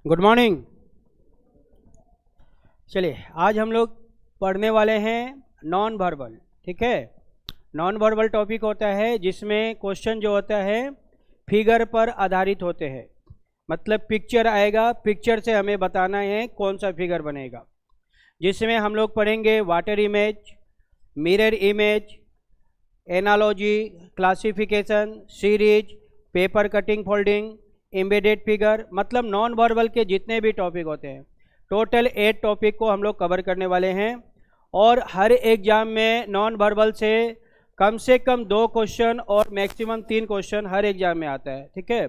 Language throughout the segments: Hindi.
Good morning. चलिए आज हम लोग पढ़ने वाले हैं नॉन वर्बल। ठीक है, नॉन वर्बल टॉपिक होता है जिसमें क्वेश्चन जो होता है फिगर पर आधारित होते हैं। मतलब पिक्चर आएगा, पिक्चर से हमें बताना है कौन सा फिगर बनेगा। जिसमें हम लोग पढ़ेंगे water image, mirror image, analogy, classification, series, paper cutting folding, embedded figure. मतलब नॉन वर्बल के जितने भी टॉपिक होते हैं, टोटल 8 टॉपिक को हम लोग कवर करने वाले हैं। और हर एग्जाम में नॉन वर्बल से कम 2 क्वेश्चन और मैक्सिमम 3 क्वेश्चन हर एग्जाम में आता है। ठीक है,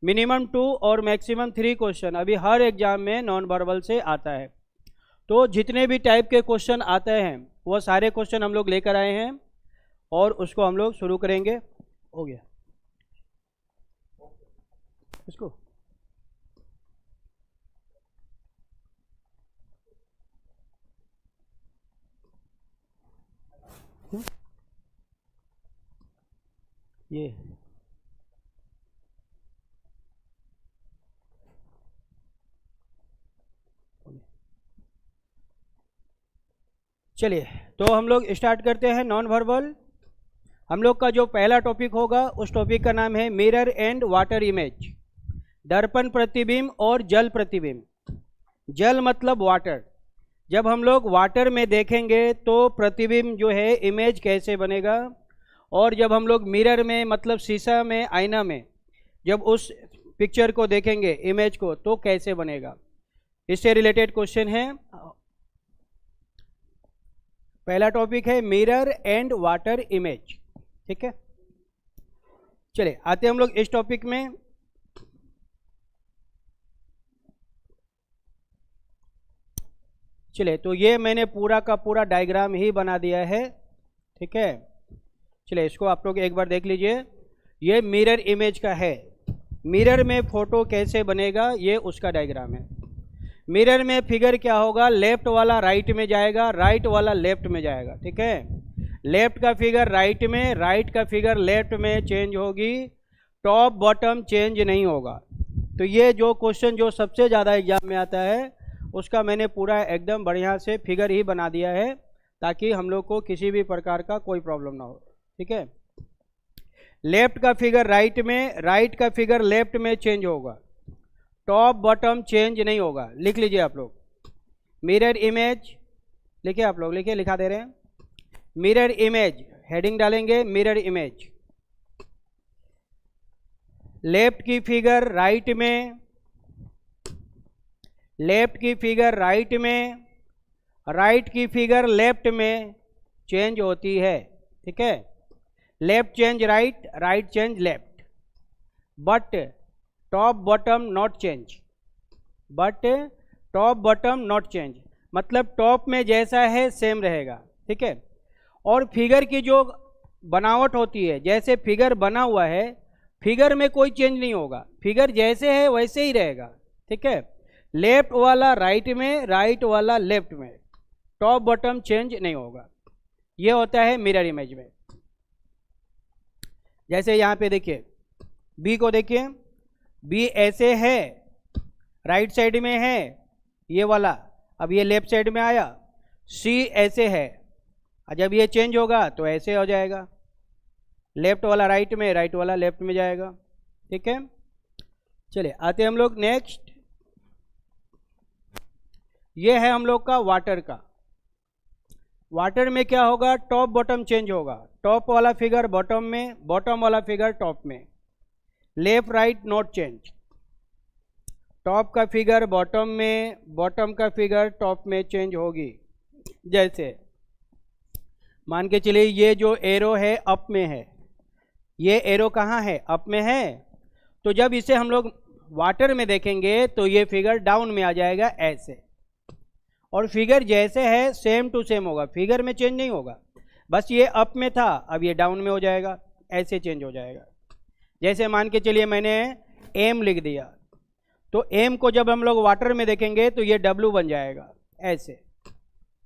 मिनिमम 2 और मैक्सिमम 3 क्वेश्चन अभी हर एग्जाम में नॉन वर्बल से आता है। तो जितने भी टाइप के क्वेश्चन आते हैं वो सारे क्वेश्चन हम लोग लेकर आए हैं और उसको हम लोग शुरू करेंगे। हो गया इसको। ये चलिए तो हम लोग स्टार्ट करते हैं नॉन वर्बल। हम लोग का जो पहला टॉपिक होगा उस टॉपिक का नाम है मिरर एंड वाटर इमेज। दर्पण प्रतिबिंब और जल प्रतिबिंब। जल मतलब वाटर। जब हम लोग वाटर में देखेंगे तो प्रतिबिंब जो है इमेज कैसे बनेगा, और जब हम लोग मिरर में मतलब शीशा में, आईना में जब उस पिक्चर को देखेंगे, इमेज को, तो कैसे बनेगा। इससे रिलेटेड क्वेश्चन है। पहला टॉपिक है मिरर एंड वाटर इमेज। ठीक है, चलिए आते हम लोग इस टॉपिक में। चलिए तो ये मैंने पूरा का पूरा डायग्राम ही बना दिया है। ठीक है, चलिए इसको आप लोग एक बार देख लीजिए। ये मिरर इमेज का है। मिरर में फोटो कैसे बनेगा ये उसका डायग्राम है। मिरर में फिगर क्या होगा, लेफ्ट वाला राइट में जाएगा, राइट वाला लेफ्ट में जाएगा। ठीक है, लेफ्ट का फिगर राइट में, राइट का फिगर लेफ्ट में चेंज होगी, टॉप बॉटम चेंज नहीं होगा। तो ये जो क्वेश्चन जो सबसे ज़्यादा एग्जाम में आता है उसका मैंने पूरा एकदम बढ़िया से फिगर ही बना दिया है ताकि हम लोग को किसी भी प्रकार का कोई प्रॉब्लम ना हो। ठीक है, लेफ्ट का फिगर राइट में, राइट का फिगर लेफ्ट में चेंज होगा, टॉप बॉटम चेंज नहीं होगा। लिख लीजिए आप लोग। मिरर इमेज लिखिए, आप लोग लिखिए, लिखा दे रहे हैं। मिरर इमेज हेडिंग डालेंगे, मिरर इमेज। लेफ्ट की फिगर राइट में, लेफ्ट की फिगर राइट में, राइट की फिगर लेफ्ट में चेंज होती है। ठीक है, left change right, right change left, but top bottom not change. But top bottom not change मतलब टॉप में जैसा है सेम रहेगा। ठीक है, और फिगर की जो बनावट होती है, जैसे फिगर बना हुआ है, फिगर में कोई चेंज नहीं होगा, फिगर जैसे है वैसे ही रहेगा। ठीक है, लेफ्ट वाला राइट में, राइट वाला लेफ्ट में, टॉप बॉटम चेंज नहीं होगा। ये होता है मिरर इमेज में। जैसे यहाँ पे देखिए, बी को देखिए, बी ऐसे है, राइट साइड में है ये वाला, अब ये लेफ्ट साइड में आया। सी ऐसे है, जब ये चेंज होगा तो ऐसे हो जाएगा, लेफ्ट वाला राइट में, राइट वाला लेफ्ट में जाएगा। ठीक है, चलिए आते हम लोग नेक्स्ट। ये है हम लोग का वाटर का। वाटर में क्या होगा, टॉप बॉटम चेंज होगा, टॉप वाला फिगर बॉटम में, बॉटम वाला फिगर टॉप में। Left right not change, top का फिगर बॉटम में, बॉटम का फिगर टॉप में चेंज होगी। जैसे मान के चलिए ये जो एरो है अप में है, ये एरो कहाँ है, अप में है। तो जब इसे हम लोग वाटर में देखेंगे तो ये फिगर डाउन में आ जाएगा ऐसे, और फिगर जैसे है सेम टू सेम होगा, फिगर में चेंज नहीं होगा। बस ये अप में था, अब ये डाउन में हो जाएगा, ऐसे चेंज हो जाएगा। जैसे मान के चलिए मैंने एम लिख दिया, तो एम को जब हम लोग वाटर में देखेंगे तो ये डब्ल्यू बन जाएगा, ऐसे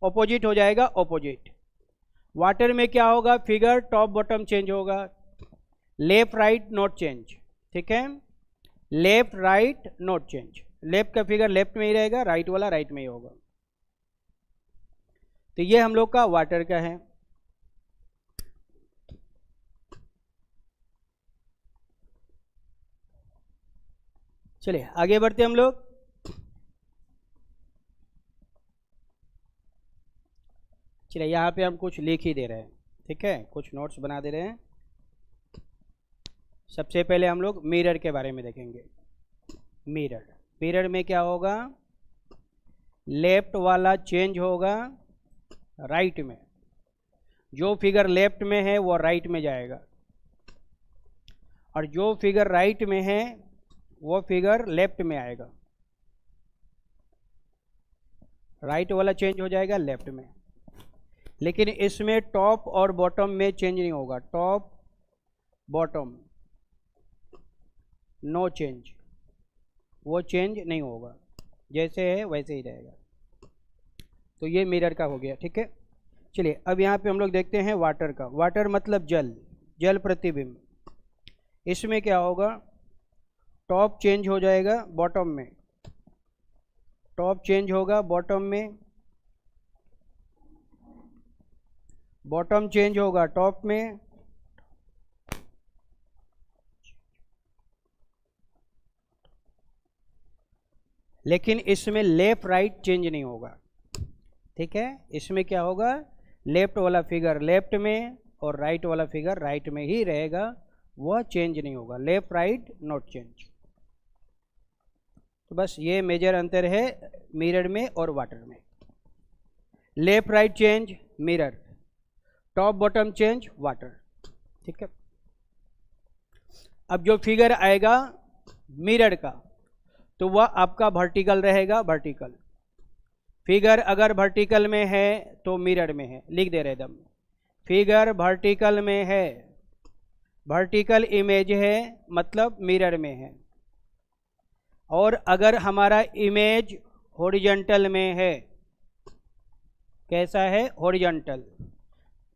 ऑपोजिट हो जाएगा, ऑपोजिट। वाटर में क्या होगा, फिगर टॉप बॉटम चेंज होगा, लेफ्ट राइट नॉट चेंज। ठीक है, left right not change, left का फिगर लेफ्ट में ही रहेगा, राइट वाला राइट में ही होगा। तो ये हम लोग का वाटर का है। चलिए आगे बढ़ते हम लोग। चलिए यहाँ पे हम कुछ लिख ही दे रहे हैं, ठीक है, कुछ नोट्स बना दे रहे हैं। सबसे पहले हम लोग मिरर के बारे में देखेंगे। मिरर, मिरर में क्या होगा, लेफ्ट वाला चेंज होगा राइट में। जो फिगर लेफ्ट में है वो राइट में जाएगा, और जो फिगर राइट में है वो फिगर लेफ्ट में आएगा। राइट वाला चेंज हो जाएगा लेफ्ट में, लेकिन इसमें टॉप और बॉटम में चेंज नहीं होगा। टॉप बॉटम नो चेंज, वो चेंज नहीं होगा, जैसे है वैसे ही रहेगा। तो ये मिरर का हो गया, ठीक है। चलिए अब यहाँ पे हम लोग देखते हैं वाटर का। वाटर मतलब जल, जल प्रतिबिंब। इसमें क्या होगा, टॉप चेंज हो जाएगा बॉटम में, टॉप चेंज होगा बॉटम में, बॉटम चेंज होगा टॉप में, लेकिन इसमें लेफ्ट राइट चेंज नहीं होगा, ठीक है। इसमें क्या होगा, लेफ्ट वाला फिगर लेफ्ट में और राइट वाला फिगर राइट में ही रहेगा, वह चेंज नहीं होगा। Left right not change. तो बस ये मेजर अंतर है मिरर में और वाटर में। Left right change mirror, top bottom change water, ठीक है। अब जो फिगर आएगा मिरर का तो वह आपका वर्टिकल रहेगा, वर्टिकल फिगर अगर वर्टिकल में है तो मिरर में है, लिख दे रहे एकदम। फिगर वर्टिकल में है, वर्टिकल इमेज है मतलब मिरर में है। और अगर हमारा इमेज हॉरिजॉन्टल में है, कैसा है, हॉरिजॉन्टल।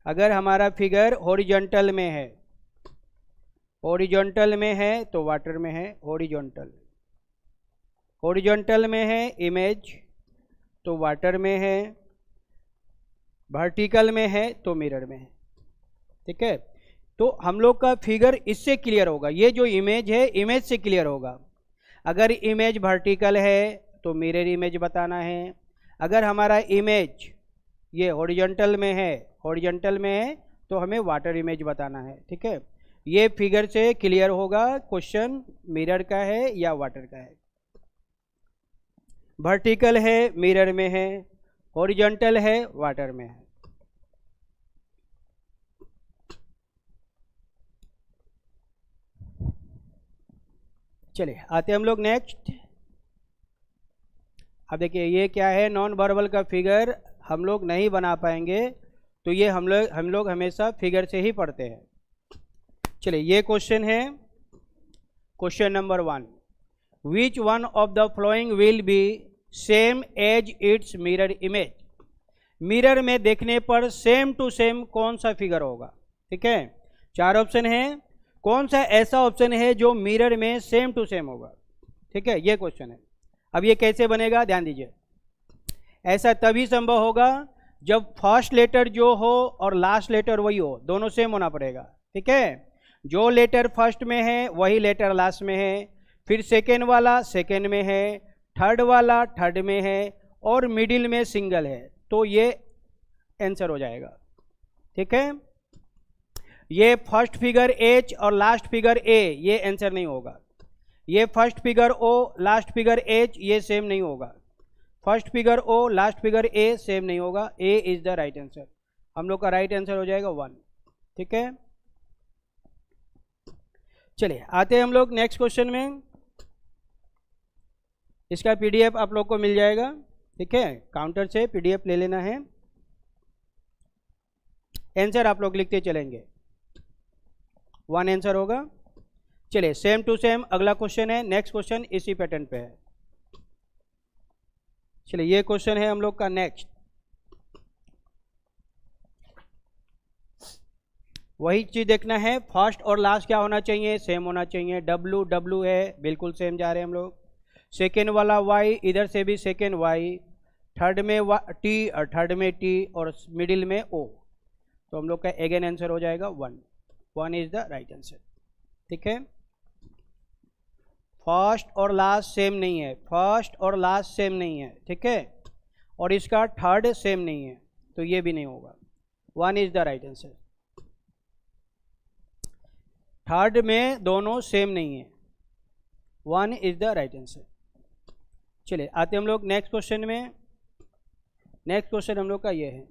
अगर हमारा फिगर हॉरिजॉन्टल में है, हॉरिजॉन्टल में है तो वाटर में है, हॉरिजॉन्टल। हॉरिजॉन्टल में है इमेज तो वाटर में है, वर्टिकल में है तो मिरर में है, ठीक है। तो हम लोग का फिगर इससे क्लियर होगा, ये जो इमेज है इमेज से क्लियर होगा। अगर इमेज वर्टिकल है तो मिरर इमेज बताना है। अगर हमारा इमेज ये हॉरिजॉन्टल में है, हॉरिजॉन्टल में है तो हमें वाटर इमेज बताना है, ठीक है। ये फिगर से क्लियर होगा क्वेश्चन मिरर का है या वाटर का है। वर्टिकल है मिरर में है, हॉरिजॉन्टल है वाटर में है। चलिए आते हम लोग नेक्स्ट। अब देखिए ये क्या है, नॉन वर्बल का फिगर हम लोग नहीं बना पाएंगे, तो ये हम लोग हमेशा फिगर से ही पढ़ते हैं। चलिए ये क्वेश्चन है, question number 1, which one of the following will be same as its mirror image. Mirror में देखने पर सेम टू सेम कौन सा फिगर होगा, ठीक है। 4 ऑप्शन है, कौन सा ऐसा ऑप्शन है जो मिरर में सेम टू सेम होगा, ठीक है, ये क्वेश्चन है। अब ये कैसे बनेगा, ध्यान दीजिए। ऐसा तभी संभव होगा जब फर्स्ट लेटर जो हो और लास्ट लेटर वही हो, दोनों सेम होना पड़ेगा, ठीक है। जो लेटर फर्स्ट में है वही लेटर लास्ट में है, फिर सेकेंड वाला सेकेंड में है, थर्ड वाला थर्ड में है, और मिडिल में सिंगल है, तो ये आंसर हो जाएगा, ठीक है। ये फर्स्ट फिगर एच और लास्ट फिगर ए, ये आंसर नहीं होगा। ये first figure O last figure H, ये सेम नहीं होगा। First figure O last figure A same नहीं होगा। A is the right answer. हम लोग का राइट आंसर हो जाएगा 1, ठीक है। चलिए आते हैं हम लोग नेक्स्ट क्वेश्चन में। इसका पीडीएफ आप लोग को मिल जाएगा, ठीक है, काउंटर से पीडीएफ ले लेना है। आंसर आप लोग लिखते चलेंगे, 1 आंसर होगा। चलिए सेम टू सेम अगला क्वेश्चन है, नेक्स्ट क्वेश्चन इसी पैटर्न पे है। चलिए ये क्वेश्चन है हम लोग का नेक्स्ट। वही चीज देखना है, फर्स्ट और लास्ट क्या होना चाहिए, सेम होना चाहिए। डब्लू डब्लू है, बिल्कुल सेम जा रहे हैं हम लोग। सेकेंड वाला y, इधर से भी सेकेंड y, थर्ड में t और थर्ड में t और मिडिल में o। तो हम लोग का अगेन आंसर हो जाएगा 1 इज द राइट आंसर। ठीक है, फर्स्ट और लास्ट सेम नहीं है, फर्स्ट और लास्ट सेम नहीं है, ठीक है, और इसका थर्ड सेम नहीं है, तो ये भी नहीं होगा। 1 is the right answer. Third में दोनों सेम नहीं है, 1 इज द राइट आंसर। चलिए आते हम लोग नेक्स्ट क्वेश्चन में। नेक्स्ट क्वेश्चन हम लोग का ये है,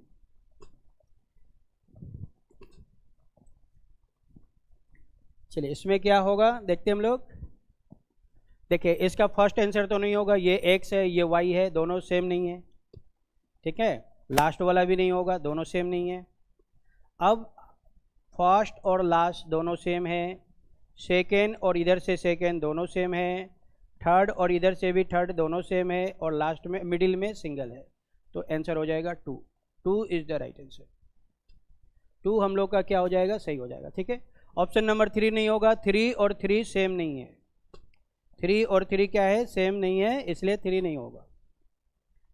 चलिए इसमें क्या होगा देखते हैं हम लोग। देखिए इसका फर्स्ट आंसर तो नहीं होगा, ये x है ये y है, दोनों सेम नहीं है, ठीक है। लास्ट वाला भी नहीं होगा, दोनों सेम नहीं है। अब फर्स्ट और लास्ट दोनों सेम है, सेकेंड और इधर से सेकेंड दोनों सेम है, थर्ड और इधर से भी थर्ड दोनों सेम है, और लास्ट में मिडिल में सिंगल है, तो आंसर हो जाएगा 2 इज द राइट आंसर। 2 हम लोग का क्या हो जाएगा, सही हो जाएगा। ठीक है, ऑप्शन नंबर 3 नहीं होगा, 3 और 3 सेम नहीं है, 3 और 3 क्या है, सेम नहीं है, इसलिए 3 नहीं होगा।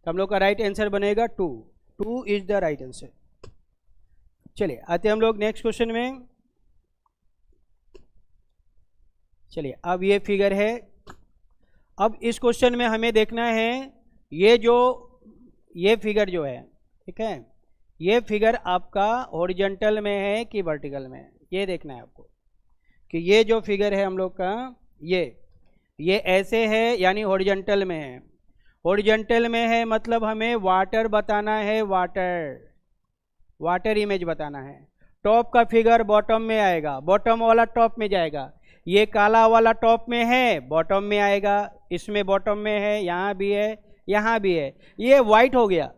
तो हम लोग का राइट आंसर बनेगा 2 इज द राइट आंसर। चलिए आते हम लोग नेक्स्ट क्वेश्चन में। चलिए अब ये फिगर है, अब इस क्वेश्चन में हमें देखना है ये फिगर जो है, ठीक है, ये फिगर आपका हॉरिजॉन्टल में है कि वर्टिकल में है, ये देखना है आपको कि ये जो फिगर है हम लोग का ये ऐसे है यानी हॉरिजॉन्टल में है। हॉरिजॉन्टल में है मतलब हमें वाटर बताना है, वाटर इमेज बताना है। टॉप का फिगर बॉटम में आएगा, बॉटम वाला टॉप में जाएगा, ये काला वाला टॉप में है बॉटम में आएगा, इसमें बॉटम में है, यहाँ भी है यहाँ भी है। ये वाइट हो गया,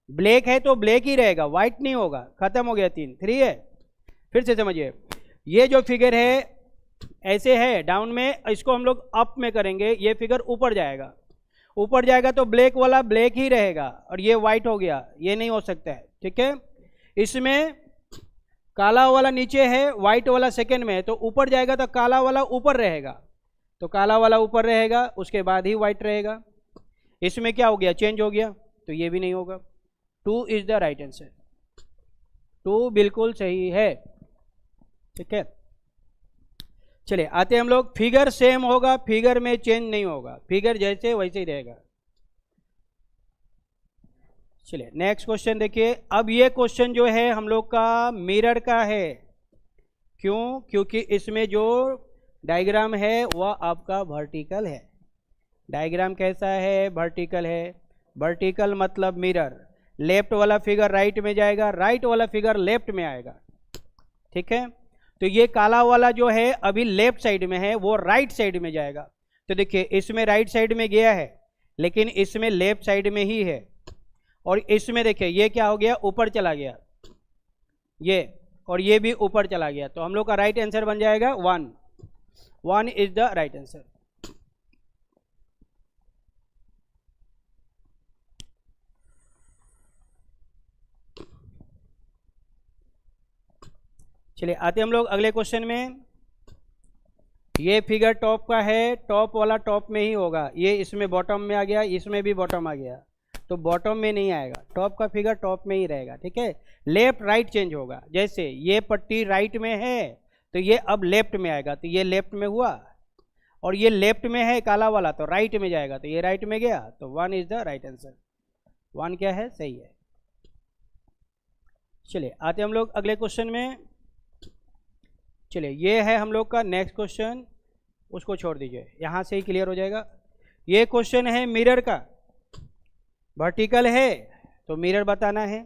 ब्लैक है तो ब्लैक ही रहेगा, वाइट नहीं होगा, खत्म हो गया। 3 है। फिर से समझिए, ये जो फिगर है ऐसे है डाउन में, इसको हम लोग अप में करेंगे, ये फिगर ऊपर जाएगा तो ब्लैक वाला ब्लैक ही रहेगा, और ये वाइट हो गया, ये नहीं हो सकता है। ठीक है, इसमें काला वाला नीचे है, वाइट वाला सेकंड में है, तो ऊपर जाएगा तो काला वाला ऊपर रहेगा, तो काला वाला ऊपर रहेगा, उसके बाद ही वाइट रहेगा। इसमें क्या हो गया, चेंज हो गया, तो ये भी नहीं होगा। 2 इज द राइट आंसर। 2 बिल्कुल सही है। ठीक है, चलिए आते हम लोग, फिगर सेम होगा, फिगर में चेंज नहीं होगा, फिगर जैसे वैसे ही रहेगा। चलिए नेक्स्ट क्वेश्चन देखिए। अब ये क्वेश्चन जो है हम लोग का मिरर का है, क्यों, क्योंकि इसमें जो डायग्राम है वह आपका वर्टिकल है। डायग्राम कैसा है, वर्टिकल है। वर्टिकल मतलब मिरर, लेफ्ट वाला फिगर राइट में जाएगा, राइट वाला फिगर लेफ्ट में आएगा। ठीक है, तो ये काला वाला जो है अभी लेफ्ट साइड में है, वो राइट साइड में जाएगा। तो देखिए इसमें राइट साइड में गया है, लेकिन इसमें लेफ्ट साइड में ही है, और इसमें देखिए ये क्या हो गया, ऊपर चला गया ये, और ये भी ऊपर चला गया। तो हम लोग का राइट आंसर बन जाएगा 1 इज द राइट आंसर। चलिए आते हम लोग अगले क्वेश्चन में। ये फिगर टॉप का है, टॉप वाला टॉप में ही होगा, ये इसमें बॉटम में आ गया, इसमें भी बॉटम आ गया, तो बॉटम में नहीं आएगा, टॉप का फिगर टॉप में ही रहेगा। ठीक है, लेफ्ट राइट चेंज होगा, जैसे ये पट्टी राइट में है तो ये अब लेफ्ट में आएगा, तो ये लेफ्ट में हुआ, और ये लेफ्ट में है काला वाला तो राइट में जाएगा, तो ये राइट में गया, तो 1 इज द राइट आंसर। 1 क्या है, सही है। चलिए आते हम लोग अगले क्वेश्चन में। चलिए ये है हम लोग का नेक्स्ट क्वेश्चन, उसको छोड़ दीजिए, यहाँ से ही क्लियर हो जाएगा। ये क्वेश्चन है मिरर का, वर्टिकल है तो मिरर बताना है,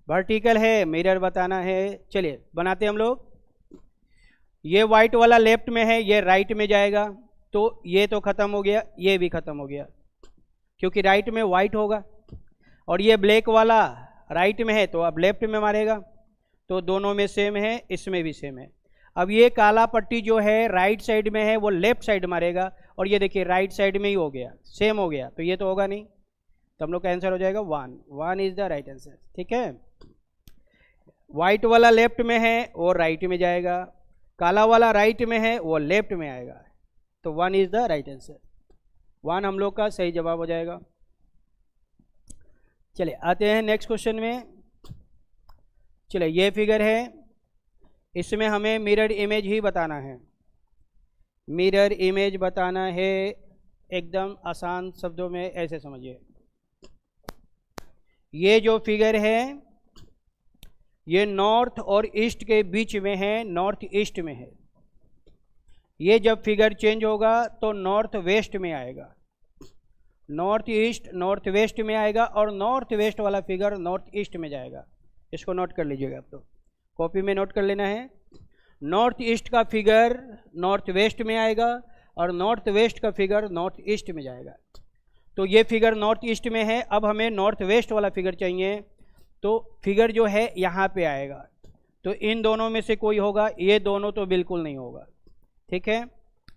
वर्टिकल है मिरर बताना है। चलिए बनाते हम लोग। ये वाइट वाला लेफ्ट में है, ये राइट में जाएगा, तो ये तो खत्म हो गया, ये भी खत्म हो गया, क्योंकि राइट में वाइट होगा, और ये ब्लैक वाला राइट में है तो अब लेफ्ट में मारेगा, तो दोनों में सेम है, इसमें भी सेम है। अब ये काला पट्टी जो है राइट साइड में है, वो लेफ्ट साइड मारेगा, और ये देखिए राइट साइड में ही हो गया, सेम हो गया, तो ये तो होगा नहीं, तो हम लोग का आंसर हो जाएगा 1 इज द राइट आंसर। ठीक है, व्हाइट वाला लेफ्ट में है वो राइट में जाएगा, काला वाला राइट में है वो लेफ्ट में आएगा, तो 1 इज द राइट आंसर। 1 हम लोग का सही जवाब हो जाएगा। चलिए आते हैं नेक्स्ट क्वेश्चन में। चलिए ये फिगर है, इसमें हमें मिरर इमेज ही बताना है। मिरर इमेज बताना है, एकदम आसान शब्दों में ऐसे समझिए। ये जो फिगर है ये नॉर्थ और ईस्ट के बीच में है, नॉर्थ ईस्ट में है। ये जब फिगर चेंज होगा तो नॉर्थ वेस्ट में आएगा, नॉर्थ ईस्ट नॉर्थ वेस्ट में आएगा, और नॉर्थ वेस्ट वाला फिगर नॉर्थ ईस्ट में जाएगा। इसको नोट कर लीजिएगा, आप तो कॉपी में नोट कर लेना है। नॉर्थ ईस्ट का फिगर नॉर्थ वेस्ट में आएगा और नॉर्थ वेस्ट का फिगर नॉर्थ ईस्ट में जाएगा। तो ये फिगर नॉर्थ ईस्ट में है, अब हमें नॉर्थ वेस्ट वाला फिगर चाहिए, तो फिगर जो है यहाँ पे आएगा। तो इन दोनों में से कोई होगा, ये दोनों तो बिल्कुल नहीं होगा, ठीक है।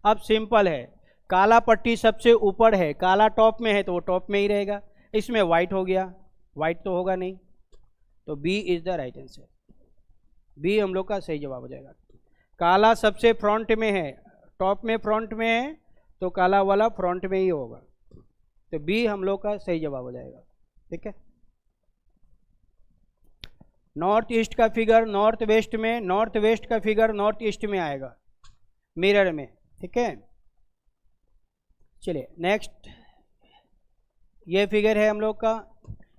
अब सिंपल है, काला पट्टी सबसे ऊपर है, काला टॉप में है तो वो टॉप में ही रहेगा। इसमें वाइट हो गया, वाइट तो होगा नहीं, तो B is the right answer. B हम लोग का सही जवाब हो जाएगा। काला सबसे फ्रंट में है, टॉप में फ्रंट में है, तो काला वाला फ्रंट में ही होगा, तो बी हम लोग का सही जवाब हो जाएगा, ठीक है। नॉर्थ ईस्ट का फिगर नॉर्थ वेस्ट में, नॉर्थ वेस्ट का फिगर नॉर्थ ईस्ट में आएगा मिरर में, ठीक है। चलिए नेक्स्ट, ये फिगर है हम लोग का,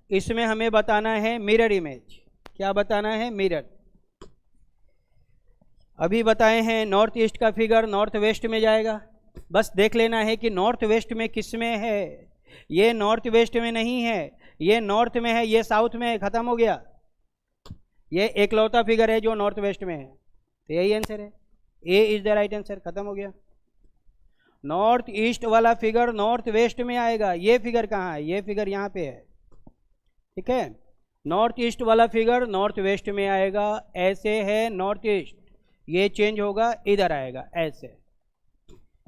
इसमें हमें बताना है मिरर इमेज। क्या बताना है? मिरर। अभी बताए हैं नॉर्थ ईस्ट का फिगर नॉर्थ वेस्ट में जाएगा, बस देख लेना है कि नॉर्थ वेस्ट में किस में है। ये नॉर्थ वेस्ट में नहीं है, ये नॉर्थ में है, ये साउथ में है, खत्म हो गया। ये एकलौता फिगर है जो नॉर्थ वेस्ट में है, तो यही आंसर है, ए इज द राइट आंसर, खत्म हो गया। नॉर्थ ईस्ट वाला फिगर नॉर्थ वेस्ट में आएगा, ये फिगर कहाँ है? ये फिगर यहाँ पे है, ठीक है। नॉर्थ ईस्ट वाला फिगर नॉर्थ वेस्ट में आएगा, ऐसे है नॉर्थ ईस्ट, ये चेंज होगा, इधर आएगा, ऐसे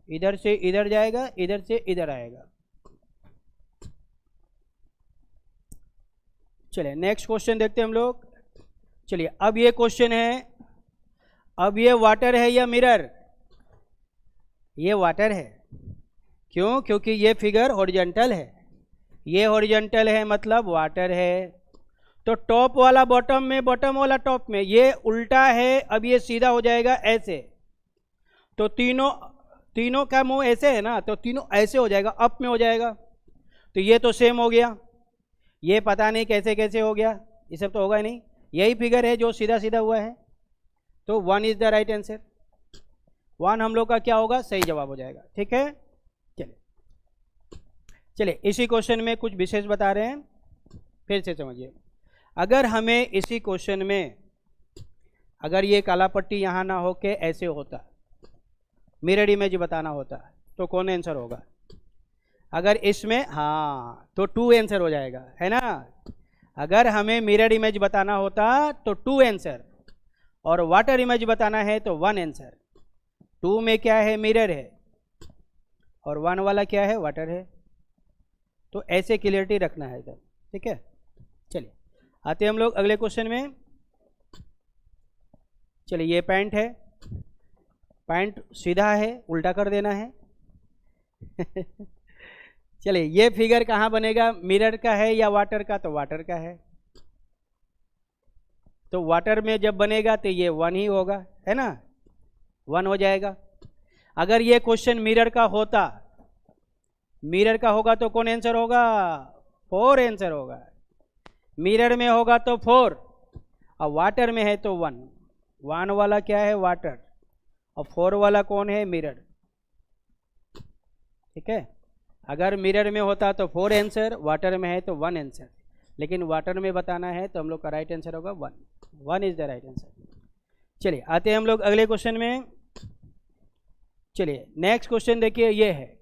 इधर से इधर जाएगा, इधर से इधर आएगा। चलिए नेक्स्ट क्वेश्चन देखते हैं हम लोग। चलिए अब ये क्वेश्चन है, अब ये वाटर है या मिरर? ये वाटर है, क्यों? क्योंकि ये फिगर हॉरिजॉन्टल है, ये हॉरिजॉन्टल है मतलब वाटर है। तो टॉप वाला बॉटम में, बॉटम वाला टॉप में, ये उल्टा है, अब ये सीधा हो जाएगा ऐसे। तो तीनों का मुंह ऐसे है ना, तो तीनों ऐसे हो जाएगा, अप में हो जाएगा। तो ये तो सेम हो गया, ये पता नहीं कैसे कैसे हो गया, ये सब तो होगा नहीं, यही फिगर है जो सीधा सीधा हुआ है। तो 1 इज द राइट आंसर, 1 हम लोग का क्या होगा? सही जवाब हो जाएगा, ठीक है। चलिए इसी क्वेश्चन में कुछ विशेष बता रहे हैं, फिर से समझिए। अगर हमें इसी क्वेश्चन में, अगर ये काला पट्टी यहाँ ना हो के ऐसे होता, मिरर इमेज बताना होता, तो कौन आंसर होगा? अगर इसमें, हाँ, तो 2 आंसर हो जाएगा, है ना। अगर हमें मिरर इमेज बताना होता तो 2 आंसर, और वाटर इमेज बताना है तो 1 आंसर। 2 में क्या है? मिरर है, और 1 वाला क्या है? वाटर है। तो ऐसे क्लियरिटी रखना है इधर, ठीक है। चलिए आते हम लोग अगले क्वेश्चन में। चलिए ये पैंट है, पैंट सीधा है, उल्टा कर देना है। चलिए ये फिगर कहाँ बनेगा? मिरर का है या वाटर का? तो वाटर का है, तो वाटर में जब बनेगा तो ये 1 ही होगा, है ना, 1 हो जाएगा। अगर ये क्वेश्चन मिरर का होता, मिरर का होगा तो कौन आंसर होगा? 4 आंसर होगा। मिरर में होगा तो 4, और वाटर में है तो 1। 1 वाला क्या है? वाटर, और 4 वाला कौन है? मिरर, ठीक है। अगर मिरर में होता तो 4 आंसर, वाटर में है तो 1 आंसर, लेकिन वाटर में बताना है तो हम लोग का राइट आंसर होगा 1। 1 इज द राइट आंसर। चलिए आते हैं हम लोग अगले क्वेश्चन में। चलिए नेक्स्ट क्वेश्चन देखिए, ये है,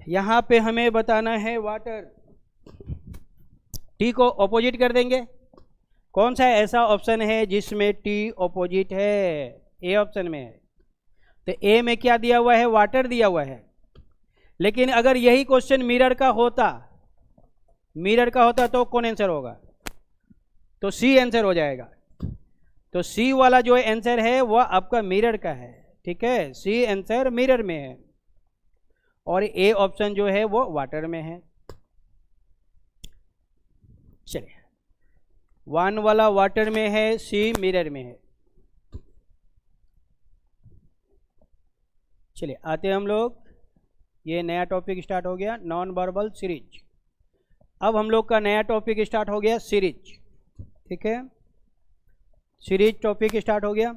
यहाँ पे हमें बताना है वाटर। टी को ऑपोजिट कर देंगे। कौन सा ऐसा ऑप्शन है जिसमें टी ऑपोजिट है? ए ऑप्शन में है। तो ए में क्या दिया हुआ है? वाटर दिया हुआ है। लेकिन अगर यही क्वेश्चन मिरर का होता, मिरर का होता तो कौन आंसर होगा? तो सी आंसर हो जाएगा। तो सी वाला जो आंसर है वह आपका मिरर का है, ठीक है। सी आंसर मिरर में है। और ए ऑप्शन जो है वो वाटर में है। चलिए, 1 वाला वाटर में है, सी मिरर में है। चलिए आते हम लोग, ये नया टॉपिक स्टार्ट हो गया नॉन वर्बल सीरीज। अब हम लोग का नया टॉपिक स्टार्ट हो गया सीरीज। ठीक है, सीरीज टॉपिक स्टार्ट हो गया।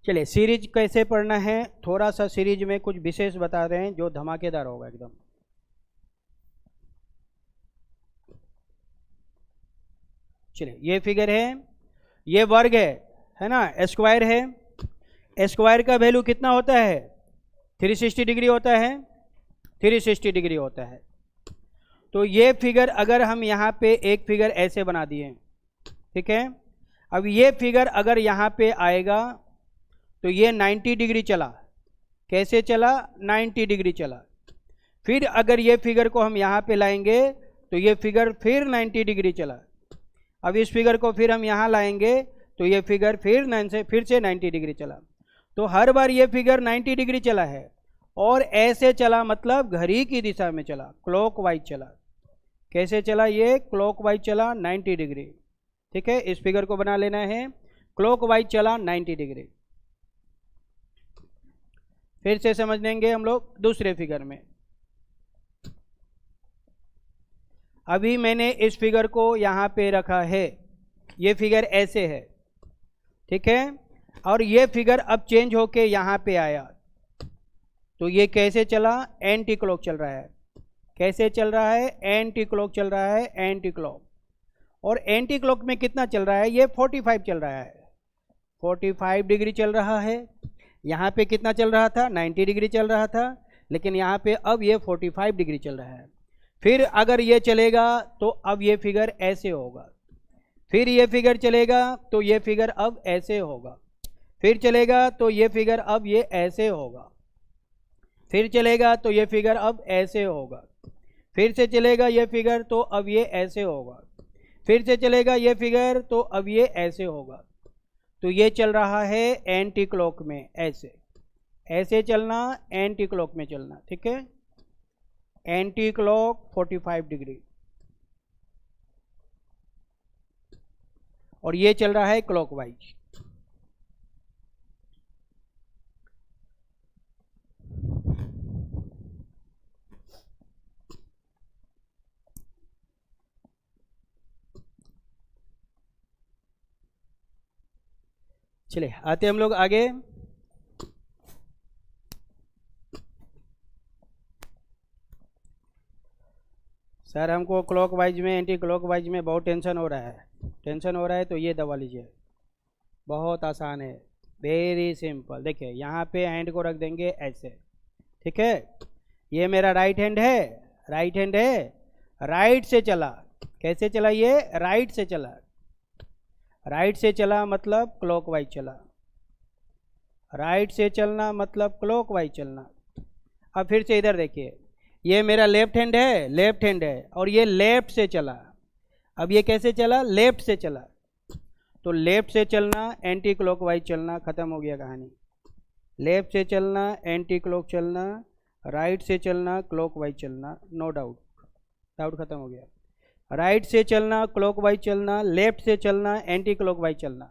चलिए सीरीज कैसे पढ़ना है, थोड़ा सा सीरीज में कुछ विशेष बता रहे हैं जो धमाकेदार होगा एकदम। चलिए ये फिगर है, ये वर्ग है ना, स्क्वायर है। स्क्वायर का वैल्यू कितना होता है? 360 डिग्री होता है, 360 डिग्री होता है। तो ये फिगर अगर हम यहाँ पे एक फिगर ऐसे बना दिए, ठीक है, अब ये फिगर अगर यहाँ पे आएगा तो ये 90 डिग्री चला। कैसे चला? 90 डिग्री चला। फिर अगर ये फिगर को हम यहाँ पे लाएंगे तो ये फिगर फिर 90 डिग्री चला। अब इस फिगर को फिर हम यहाँ लाएंगे तो ये फिगर फिर से 90 डिग्री चला। तो हर बार ये फिगर 90 डिग्री चला है और ऐसे चला, मतलब घड़ी की दिशा में चला, क्लॉकवाइज चला। कैसे चला? ये क्लॉकवाइज चला 90 डिग्री। ठीक है, इस फिगर को बना लेना है, क्लॉकवाइज चला 90 डिग्री। फिर से समझ लेंगे हम लोग दूसरे फिगर में। अभी मैंने इस फिगर को यहाँ पे रखा है, ये फिगर ऐसे है, ठीक है, और ये फिगर अब चेंज होके यहाँ पे आया तो ये कैसे चला? एंटी क्लॉक चल रहा है। कैसे चल रहा है? एंटी क्लॉक चल रहा है, एंटी क्लॉक। और एंटी क्लॉक में कितना चल रहा है? ये 45 चल रहा है, 45 डिग्री चल रहा है। यहाँ पे कितना चल रहा था? 90 डिग्री चल रहा था, लेकिन यहाँ पे अब ये 45 डिग्री चल रहा है। फिर अगर ये चलेगा तो अब ये फिगर ऐसे होगा। फिर ये फिगर चलेगा तो ये फिगर अब ऐसे होगा। फिर चलेगा तो ये फिगर अब ये ऐसे होगा। फिर चलेगा तो ये फिगर अब ऐसे होगा। फिर से चलेगा ये फिगर तो अब ये ऐसे होगा। फिर से चलेगा ये फिगर तो अब ये ऐसे होगा। तो ये चल रहा है एंटी क्लॉक में, ऐसे ऐसे चलना, एंटी क्लॉक में चलना। ठीक है, एंटी क्लॉक 45 डिग्री, और ये चल रहा है क्लॉकवाइज। चलिए आते हम लोग आगे। सर हमको क्लॉकवाइज में, एंटी क्लॉकवाइज में बहुत टेंशन हो रहा है। टेंशन हो रहा है तो ये दबा लीजिए, बहुत आसान है, वेरी सिंपल। देखिए यहाँ पे हैंड को रख देंगे ऐसे, ठीक है, ये मेरा राइट हैंड है, राइट हैंड है, राइट से चला। कैसे चला? ये राइट से चला। राइट से चला मतलब क्लॉकवाइज चला। राइट से चलना मतलब क्लॉकवाइज चलना। अब फिर से इधर देखिए, ये मेरा लेफ्ट हैंड है, लेफ्ट हैंड है, और ये लेफ्ट से चला। अब ये कैसे चला? लेफ्ट से चला। तो लेफ्ट से चलना, एंटी क्लॉकवाइज चलना, खत्म हो गया कहानी। लेफ्ट से चलना, एंटी क्लॉक चलना, राइट से चलना, क्लॉकवाइज चलना, नो डाउट, डाउट खत्म हो गया। राइट से चलना, क्लॉकवाइज चलना, लेफ्ट से चलना, एंटी क्लॉकवाइज चलना।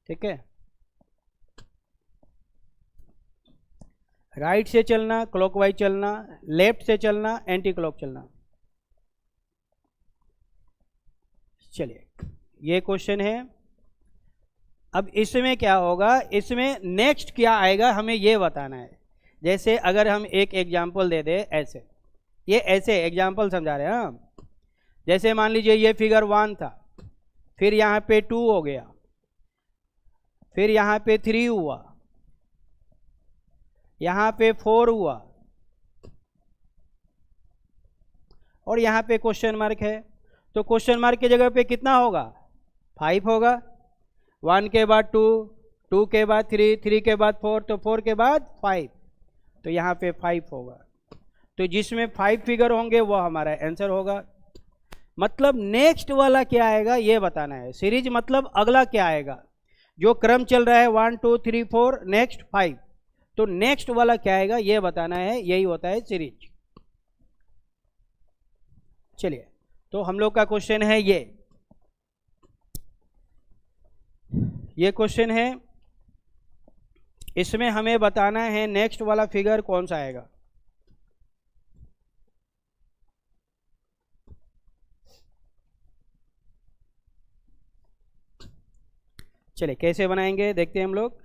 ठीक है, राइट से चलना, क्लॉकवाइज चलना, लेफ्ट से चलना, एंटी क्लॉक चलना। चलिए ये क्वेश्चन है। अब इसमें क्या होगा, इसमें नेक्स्ट क्या आएगा हमें ये बताना है। जैसे अगर हम एक एग्जाम्पल दे दे, ऐसे, ये ऐसे एग्जाम्पल समझा रहे हैं हम। जैसे मान लीजिए ये फिगर 1 था, फिर यहाँ पे 2 हो गया, फिर यहाँ पे 3 हुआ, यहाँ पे 4 हुआ, और यहाँ पे क्वेश्चन मार्क है। तो क्वेश्चन मार्क की जगह पे कितना होगा? 5 होगा। 1 के बाद 2, 2 के बाद 3, 3 के बाद 4, तो 4 के बाद 5, तो यहाँ पे 5 होगा। तो जिसमें 5 फिगर होंगे वो हमारा आंसर होगा। मतलब नेक्स्ट वाला क्या आएगा ये बताना है। सीरीज मतलब अगला क्या आएगा, जो क्रम चल रहा है 1 2 3 4, नेक्स्ट 5, तो नेक्स्ट वाला क्या आएगा ये बताना है, यही होता है सीरीज। चलिए, तो हम लोग का क्वेश्चन है ये क्वेश्चन है, इसमें हमें बताना है नेक्स्ट वाला फिगर कौन सा आएगा। चलिए कैसे बनाएंगे देखते हैं हम लोग।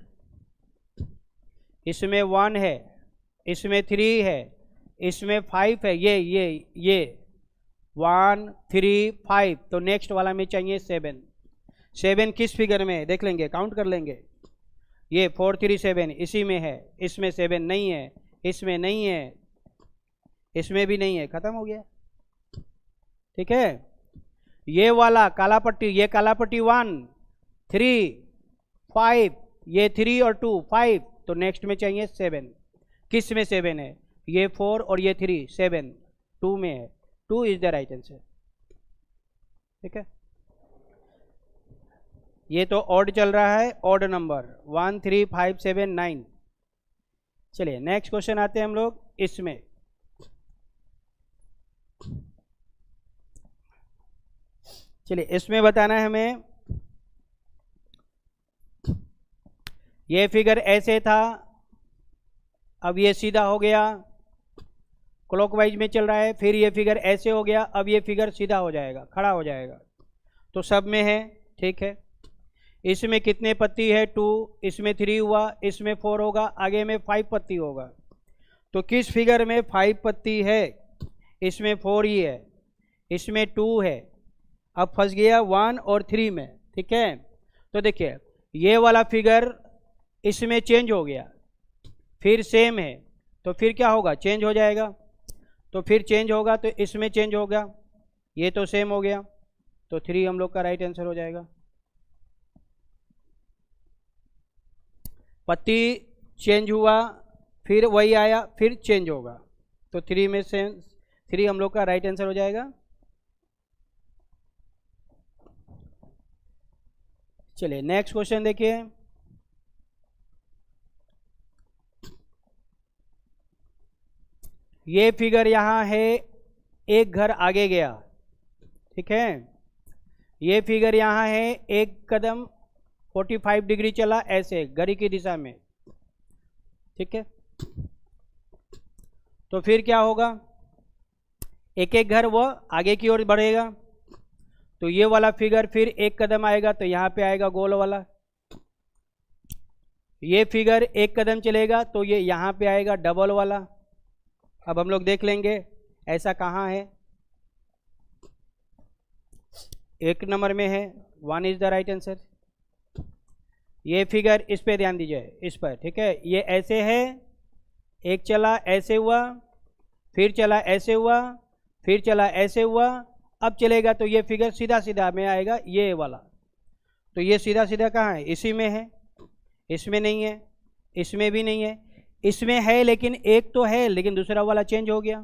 इसमें 1 है, इसमें 3 है, इसमें 5 है, ये 1 3 5, तो नेक्स्ट वाला में चाहिए 7। 7 किस फिगर में है देख लेंगे, काउंट कर लेंगे। ये 4 3 7 इसी में है, इसमें 7 नहीं है, इसमें नहीं है, इसमें भी नहीं है, खत्म हो गया। ठीक है, ये वाला काला पट्टी, ये काला पट्टी 1 3 5, ये 3 और 2 5, तो नेक्स्ट में चाहिए 7। किस में 7 है, ये 4 और ये 3, 7 2 में है, 2 इज द राइट आंसर। ठीक है, ये तो ऑड चल रहा है, ऑड नंबर 1 3 5 7 9। चलिए नेक्स्ट क्वेश्चन आते हैं हम लोग इसमें। चलिए इसमें बताना है हमें, ये फिगर ऐसे था, अब ये सीधा हो गया, क्लॉकवाइज में चल रहा है, फिर ये फिगर ऐसे हो गया, अब ये फिगर सीधा हो जाएगा, खड़ा हो जाएगा, तो सब में है। ठीक है, इसमें कितने पत्ती है 2, इसमें 3 हुआ, इसमें 4 होगा, आगे में 5 पत्ती होगा। तो किस फिगर में 5 पत्ती है, इसमें 4 ही है, इसमें 2 है, अब फंस गया 1 और 3 में। ठीक है, तो देखिए ये वाला फिगर इसमें चेंज हो गया, फिर सेम है, तो फिर क्या होगा, चेंज हो जाएगा, तो फिर चेंज होगा तो इसमें चेंज होगा, ये तो सेम हो गया, तो 3 हम लोग का राइट आंसर हो जाएगा। पत्ती चेंज हुआ, फिर वही आया, फिर चेंज होगा, तो 3 में से 3 हम लोग का राइट आंसर हो जाएगा। चलिए नेक्स्ट क्वेश्चन देखिए। ये फिगर यहाँ है, एक घर आगे गया। ठीक है, ये फिगर यहाँ है, एक कदम 45 डिग्री चला ऐसे घड़ी की दिशा में। ठीक है, तो फिर क्या होगा, एक एक घर वो आगे की ओर बढ़ेगा, तो ये वाला फिगर फिर एक कदम आएगा तो यहाँ पे आएगा गोल वाला। ये फिगर एक कदम चलेगा तो ये यहाँ पे आएगा डबल वाला। अब हम लोग देख लेंगे ऐसा कहाँ है, 1 नंबर में है, 1 इज द राइट आंसर। ये फिगर इस पे ध्यान दीजिए, इस पर। ठीक है, ये ऐसे है, एक चला ऐसे हुआ, फिर चला ऐसे हुआ, फिर चला ऐसे हुआ, अब चलेगा तो ये फिगर सीधा सीधा में आएगा, ये वाला। तो ये सीधा सीधा कहाँ है, इसी में है, इसमें नहीं है, इसमें भी नहीं है, इसमें है लेकिन एक तो है लेकिन दूसरा वाला चेंज हो गया,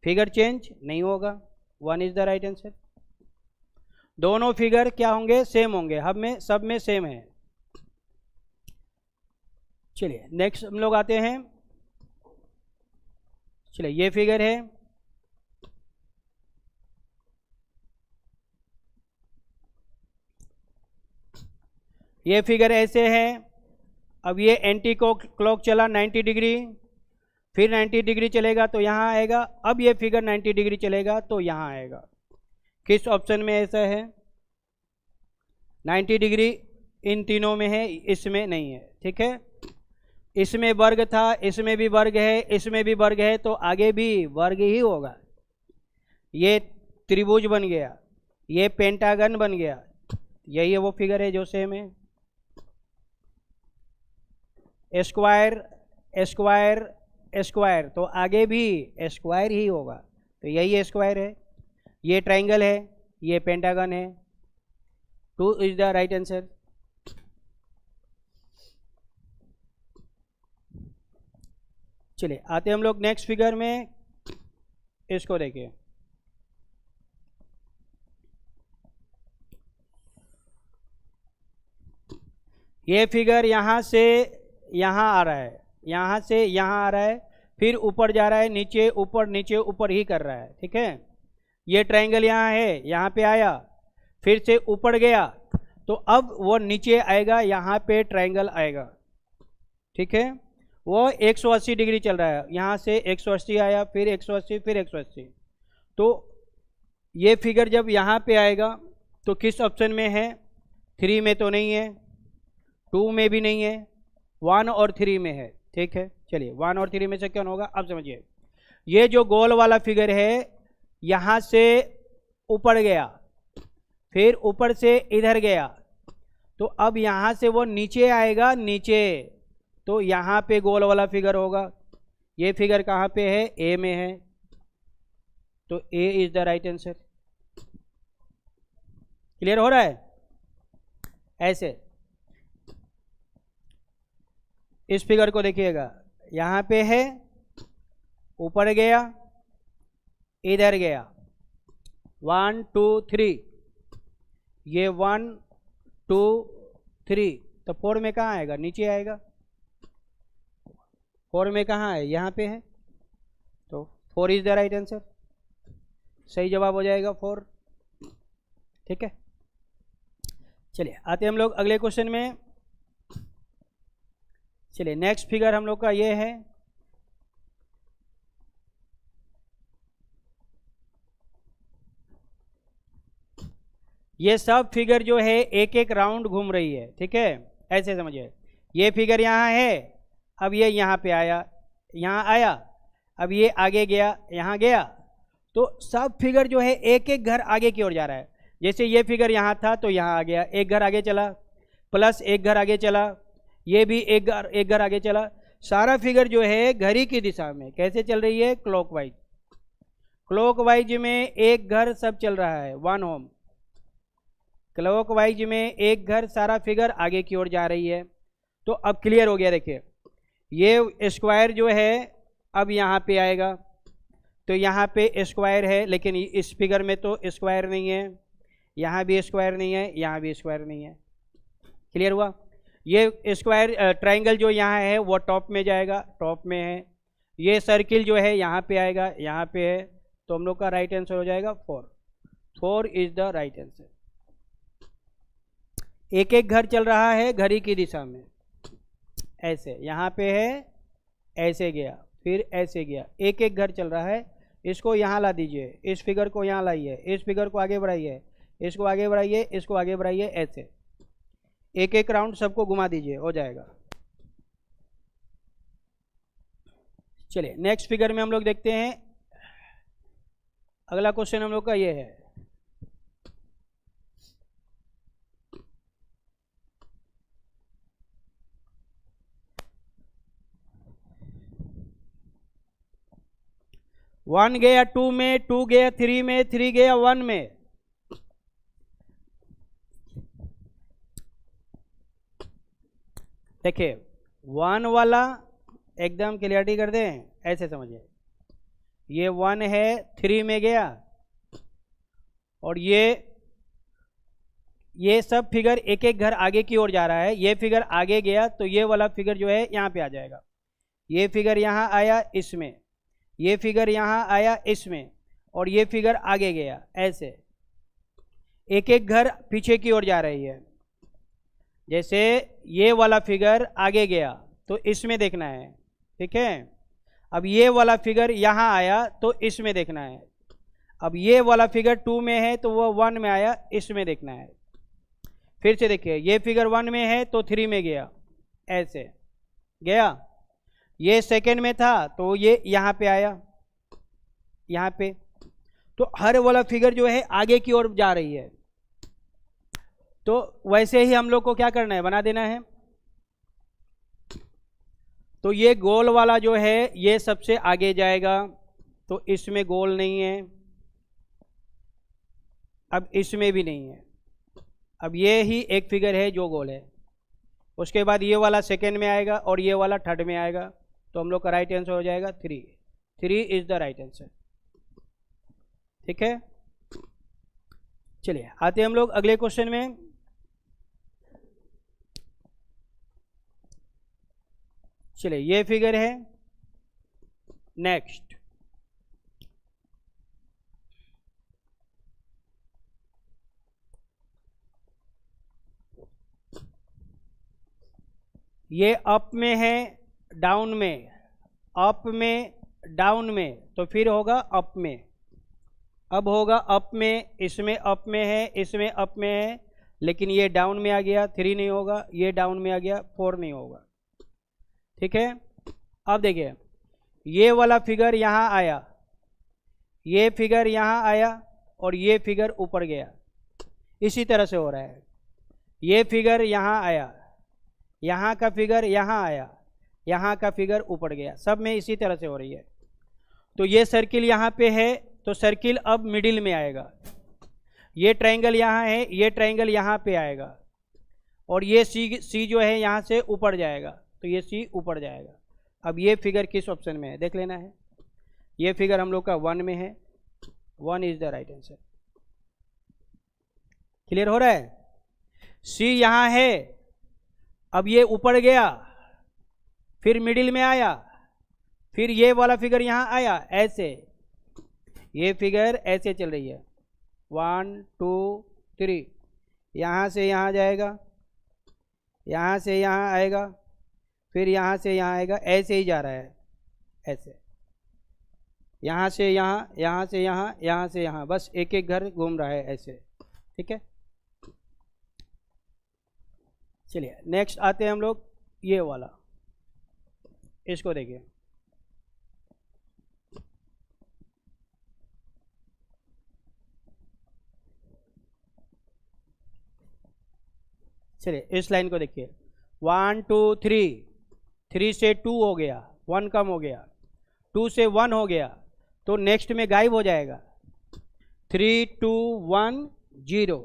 फिगर चेंज नहीं होगा, 1 इज द राइट आंसर। दोनों फिगर क्या होंगे, सेम होंगे, हम में सब में सेम है। चलिए नेक्स्ट हम लोग आते हैं। चलिए ये फिगर है, ये फिगर ऐसे है, अब ये एंटी क्लॉक चला 90 डिग्री, फिर 90 डिग्री चलेगा तो यहाँ आएगा, अब ये फिगर 90 डिग्री चलेगा तो यहाँ आएगा। किस ऑप्शन में ऐसा है, 90 डिग्री इन तीनों में है, इसमें नहीं है। ठीक है, इसमें वर्ग था, इसमें भी वर्ग है, इसमें भी वर्ग है, तो आगे भी वर्ग ही होगा। ये त्रिभुज बन गया, ये पेंटागन बन गया, यही है वो फिगर है जो सेम है। स्क्वायर स्क्वायर स्क्वायर, तो आगे भी स्क्वायर ही होगा, तो यही स्क्वायर है। ये ट्राइंगल है, ये पेंटागन है, 2 इज द राइट आंसर। चलिए आते हम लोग नेक्स्ट फिगर में, इसको देखिए। ये फिगर यहाँ से यहाँ आ रहा है, यहाँ से यहाँ आ रहा है, फिर ऊपर जा रहा है, नीचे ऊपर नीचे ऊपर ही कर रहा है, ठीक है। ये ट्रायंगल यहाँ है, यहाँ पे आया, फिर से ऊपर गया, तो अब वो नीचे आएगा, यहाँ पे ट्रायंगल आएगा, ठीक है। वो 180 डिग्री चल रहा है, यहाँ से 180 आया, फिर 180, फिर 180। तो ये फिगर जब यहाँ पे आएगा तो किस ऑप्शन में है? 3 में तो नहीं है, 2 में भी नहीं है, 1 और 3 में है, ठीक है। चलिए 1 और 3 में से कौन होगा आप समझिए। ये जो गोल वाला फिगर है, यहाँ से ऊपर गया, फिर ऊपर से इधर गया, तो अब यहाँ से वो नीचे आएगा, नीचे, तो यहाँ पे गोल वाला फिगर होगा। ये फिगर कहाँ पे है? ए में है, तो A is the right answer. Clear हो रहा है? ऐसे इस फिगर को देखिएगा, यहाँ पे है, ऊपर गया, इधर गया, 1 2 3, ये 1 2 3, तो 4 में कहाँ आएगा? नीचे आएगा। 4 में कहाँ है? यहाँ पे है, तो 4 इज द राइट आंसर। सही जवाब हो जाएगा 4, ठीक है। चलिए आते हम लोग अगले क्वेश्चन में। चलिए नेक्स्ट फिगर हम लोग का ये है, ये सब फिगर जो है एक एक राउंड घूम रही है, ठीक है, ऐसे समझिए। ये फिगर यहाँ है, अब ये यहाँ पे आया, यहाँ आया, अब ये आगे गया, यहाँ गया, तो सब फिगर जो है एक एक घर आगे की ओर जा रहा है। जैसे ये फिगर यहाँ था तो यहाँ आ गया, एक घर आगे चला, प्लस एक घर आगे चला, ये भी एक घर आगे चला। सारा फिगर जो है घड़ी की दिशा में कैसे चल रही है? क्लॉकवाइज। क्लॉकवाइज में एक घर सब चल रहा है, 1 होम। क्लॉकवाइज में एक घर, सारा फिगर आगे की ओर जा रही है। तो अब क्लियर हो गया। देखिए ये स्क्वायर जो है अब यहाँ पे आएगा, तो यहाँ पे स्क्वायर है, लेकिन इस फिगर में तो स्क्वायर नहीं है, यहाँ भी स्क्वायर नहीं है, यहाँ भी स्क्वायर नहीं है। क्लियर हुआ? ये स्क्वायर ट्रायंगल जो यहाँ है वो टॉप में जाएगा, टॉप में है। ये सर्किल जो है यहाँ पे आएगा, यहाँ पे है, तो हम लोग का राइट आंसर हो जाएगा 4। 4 इज द राइट आंसर। एक एक घर चल रहा है घड़ी की दिशा में, ऐसे यहाँ पे है, ऐसे गया, फिर ऐसे गया, एक एक घर चल रहा है। इसको यहाँ ला दीजिए, इस फिगर को यहाँ लाइए, इस फिगर को आगे बढ़ाइए, इसको आगे बढ़ाइए, इसको आगे बढ़ाइए, ऐसे एक एक राउंड सबको घुमा दीजिए, हो जाएगा। चलिए नेक्स्ट फिगर में हम लोग देखते हैं। अगला क्वेश्चन हम लोग का ये है, वन गया 2 में, 2 गया 3 में, 3 गया 1 में। देखिए 1 वाला एकदम क्लियरिटी कर दें, ऐसे समझिए। ये 1 है, 3 में गया, और ये सब फिगर एक एक घर आगे की ओर जा रहा है। ये फिगर आगे गया तो ये वाला फिगर जो है यहाँ पे आ जाएगा। ये फिगर यहाँ आया इसमें, ये फिगर यहाँ आया इसमें, और ये फिगर आगे गया, ऐसे एक एक घर पीछे की ओर जा रही है। जैसे ये वाला फिगर आगे गया तो इसमें देखना है, ठीक है। अब ये वाला फिगर यहाँ आया तो इसमें देखना है। अब ये वाला फिगर 2 में है तो वो 1 में आया, इसमें देखना है। फिर से देखिए, ये फिगर 1 में है तो 3 में गया, ऐसे गया। ये सेकंड में था तो ये यहाँ पे आया, यहाँ पे। तो हर वाला फिगर जो है आगे की ओर जा रही है। तो वैसे ही हम लोग को क्या करना है? बना देना है। तो ये गोल वाला जो है ये सबसे आगे जाएगा, तो इसमें गोल नहीं है, अब इसमें भी नहीं है। अब ये ही एक फिगर है जो गोल है। उसके बाद ये वाला सेकंड में आएगा और ये वाला थर्ड में आएगा, तो हम लोग का राइट आंसर हो जाएगा 3। 3 इज द राइट आंसर, ठीक है। चलिए आते हम लोग अगले क्वेश्चन में। चलिए ये फिगर है। नेक्स्ट ये अप में है, डाउन में, अप में डाउन में, तो फिर होगा अप में। अब होगा अप में, इसमें अप में है, इसमें अप में है, लेकिन ये डाउन में आ गया, 3 नहीं होगा, ये डाउन में आ गया, 4 नहीं होगा। ठीक है। अब देखिए ये वाला फिगर यहाँ आया, ये फिगर यहाँ आया और ये फिगर ऊपर गया, इसी तरह से हो रहा है। ये फिगर यहाँ आया, यहाँ का फिगर यहाँ आया, यहाँ का फिगर ऊपर गया, सब में इसी तरह से हो रही है। तो ये सर्किल यहाँ पे है, तो सर्किल अब मिडिल में आएगा। ये ट्रायंगल यहाँ है, ये ट्रायंगल यहाँ पे आएगा, और ये सी जो है यहाँ से ऊपर जाएगा, तो ये सी ऊपर जाएगा। अब ये फिगर किस ऑप्शन में है देख लेना है। ये फिगर हम लोग का 1 में है, 1 is the right answer. Clear हो रहा है। सी यहाँ है, अब ये ऊपर गया, फिर मिडिल में आया, फिर ये वाला फिगर यहाँ आया, ऐसे ये फिगर ऐसे चल रही है, 1 2 3, यहाँ से यहाँ जाएगा, यहाँ से यहाँ आएगा, फिर यहाँ से यहाँ आएगा, ऐसे ही जा रहा है, ऐसे यहाँ से यहाँ, यहाँ से यहाँ, यहाँ से यहाँ, बस एक एक घर घूम रहा है ऐसे। ठीक है। चलिए नेक्स्ट आते हैं हम लोग, ये वाला, इसको देखिए। चलिए इस लाइन को देखिए, 1 2 3, 3 से 2 हो गया, 1 कम हो गया, 2 से 1 हो गया, तो नेक्स्ट में गायब हो जाएगा। 3 2 1 0,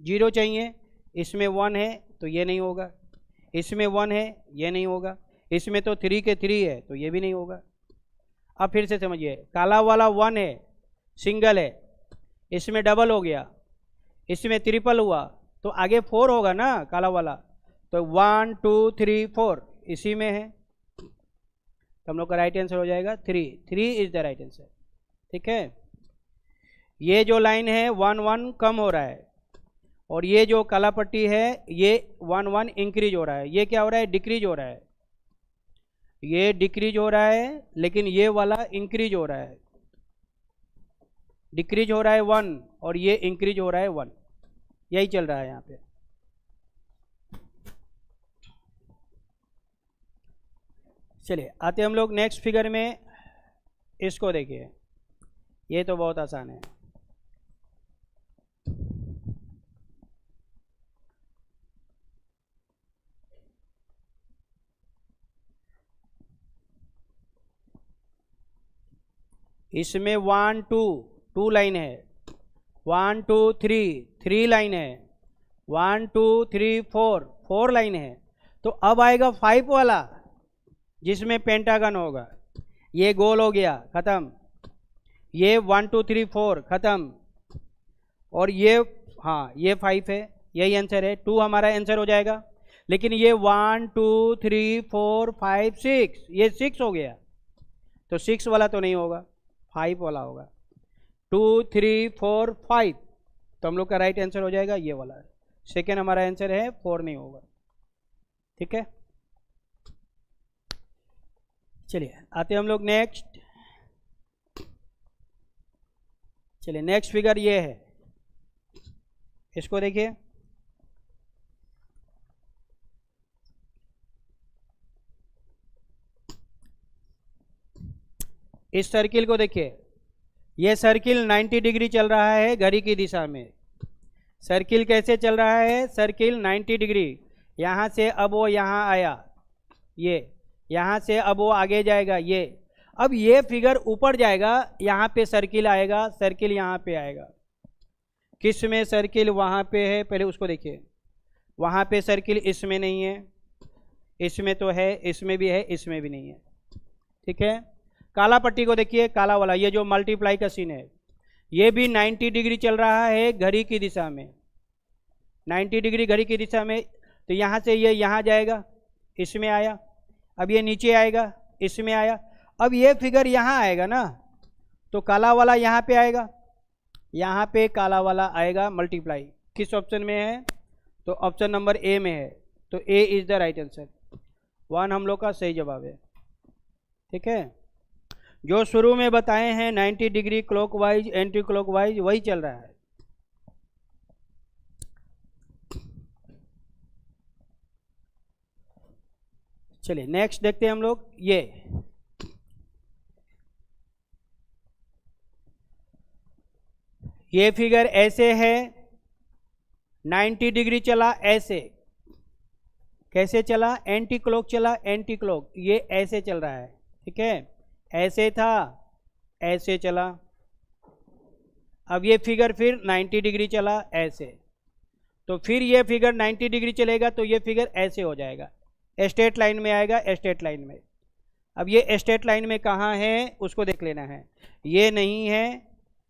0 चाहिए, इसमें 1 है तो ये नहीं होगा, इसमें 1 है ये नहीं होगा, इसमें तो 3 के 3 है तो ये भी नहीं होगा। अब फिर से समझिए, काला वाला 1 है, सिंगल है, इसमें डबल हो गया, इसमें ट्रिपल हुआ, तो आगे 4 होगा ना काला वाला, तो 1 2 3 4 इसी में है, तो हम लोग का राइट आंसर हो जाएगा 3। 3 इज द राइट आंसर। ठीक है। ये जो लाइन है 1 1 कम हो रहा है, और ये जो काला पट्टी है ये 1 1 इंक्रीज हो रहा है। ये क्या हो रहा है, डिक्रीज हो रहा है, ये डिक्रीज हो रहा है, लेकिन ये वाला इंक्रीज हो रहा है, डिक्रीज हो रहा है 1 और ये इंक्रीज हो रहा है 1, यही चल रहा है यहाँ पे। चलिए आते हम लोग नेक्स्ट फिगर में, इसको देखिए, ये तो बहुत आसान है। इसमें 1 2 2 लाइन है, 1 2 3 3 लाइन है, 1 2 3 4 4 लाइन है, तो अब आएगा 5 वाला जिसमें पेंटागन होगा। ये गोल हो गया, खत्म, ये 1 2 3 4 खत्म, और ये हाँ ये 5 है, यही आंसर है, 2 हमारा आंसर हो जाएगा। लेकिन ये 1 2 3 4 5 6, ये 6 हो गया, तो 6 वाला तो नहीं होगा, 5 वाला होगा। 2 3 4 5, तो हम लोग का राइट आंसर हो जाएगा ये वाला, सेकेंड हमारा आंसर है, 4 नहीं होगा। ठीक है। चलिए आते हम लोग नेक्स्ट। चलिए नेक्स्ट फिगर ये है, इसको देखिए। इस सर्किल को देखिए, ये सर्किल 90 डिग्री चल रहा है घड़ी की दिशा में। सर्किल कैसे चल रहा है, सर्किल 90 डिग्री, यहाँ से अब वो यहाँ आया, ये यहाँ से अब वो आगे जाएगा, ये अब ये फिगर ऊपर जाएगा, यहाँ पे सर्किल आएगा, सर्किल यहाँ पे आएगा। किस में सर्किल वहाँ पे है, पहले उसको देखिए। वहाँ पे सर्किल इसमें नहीं है, इसमें तो है, इसमें भी है, इसमें भी नहीं है। ठीक है। काला पट्टी को देखिए, काला वाला, ये जो मल्टीप्लाई का सीन है, ये भी 90 डिग्री चल रहा है घड़ी की दिशा में, 90 डिग्री घड़ी की दिशा में, तो यहाँ से ये यहाँ जाएगा, इसमें आया, अब ये नीचे आएगा, इसमें आया। अब ये फिगर यहाँ आएगा ना, तो काला वाला यहाँ पे आएगा, यहाँ पे काला वाला आएगा मल्टीप्लाई। किस ऑप्शन में है? तो ऑप्शन नंबर ए में है, तो A is the right answer. 1 हम लोग का सही जवाब है। ठीक है, जो शुरू में बताए हैं 90 डिग्री क्लॉकवाइज एंटी क्लॉकवाइज वही चल रहा है। चलिए नेक्स्ट देखते हैं हम लोग। ये फिगर ऐसे है, 90 डिग्री चला ऐसे, कैसे चला? एंटी क्लॉक चला, एंटी क्लॉक, ये ऐसे चल रहा है। ठीक है, ऐसे था, ऐसे चला। अब ये फिगर फिर 90 डिग्री चला ऐसे, तो फिर ये फिगर 90 डिग्री चलेगा तो ये फिगर ऐसे हो जाएगा, स्ट्रेट लाइन में आएगा, स्ट्रेट लाइन में। अब ये स्ट्रेट लाइन में कहाँ है उसको देख लेना है। ये नहीं है,